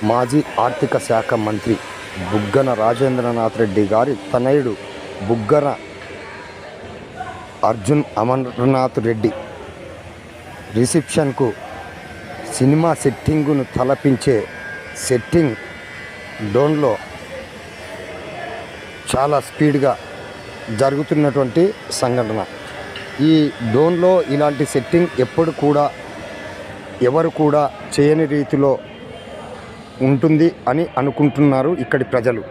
మాజీ ఆర్థిక శాఖ మంత్రి బుగ్గన రాజేంద్రనాథ్ రెడ్డి గారి తనయుడు బుగ్గన అర్జున్ అమర్నాథ్ రెడ్డి రిసెప్షన్కు సినిమా సెట్టింగును తలపించే సెట్టింగ్ డ్రోన్లో చాలా స్పీడ్గా జరుగుతున్నటువంటి సంఘటన. ఈ డ్రోన్లో ఇలాంటి సెట్టింగ్ ఎవరు కూడా చేయని రీతిలో ఉంటుంది అని అనుకుంటున్నారు ఇక్కడి ప్రజలు.